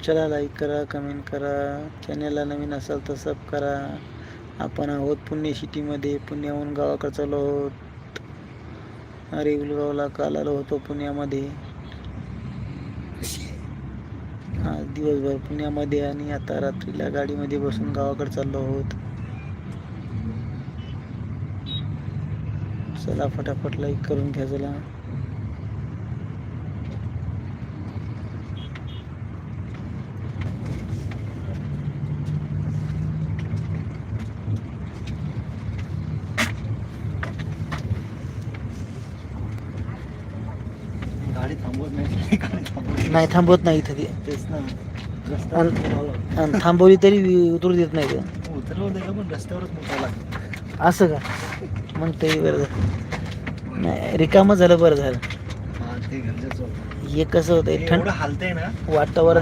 चला लाईक करा, कमेंट करा, चॅनलला नवीन असाल तर सब करा. आपण आहोत पुणे सिटीमध्ये, पुण्याहून गावाकडे चाललो आहोत. रेवलगावला काल आलो होतो पुण्यामध्ये. आज दिवसभर पुण्यामध्ये आणि आता रात्रीला गाडीमध्ये बसून गावाकडे चाललो आहोत. चला फटाफट लाईक करून घ्या. चला गाडी थांबवत नाही. नाही थांबवत नाही इथं ते. तेच ना, आणि थांबवली तरी उतरू देत नाही. उतरवलं नाही का, पण रस्त्यावरच मोठा लागतं. असं का मग ते बरं नाही, रिकामं झालं, बरं झालं. हा, ते गरजेचं होतं. हे कसं होतं एवढं हालतंय ना वातावरण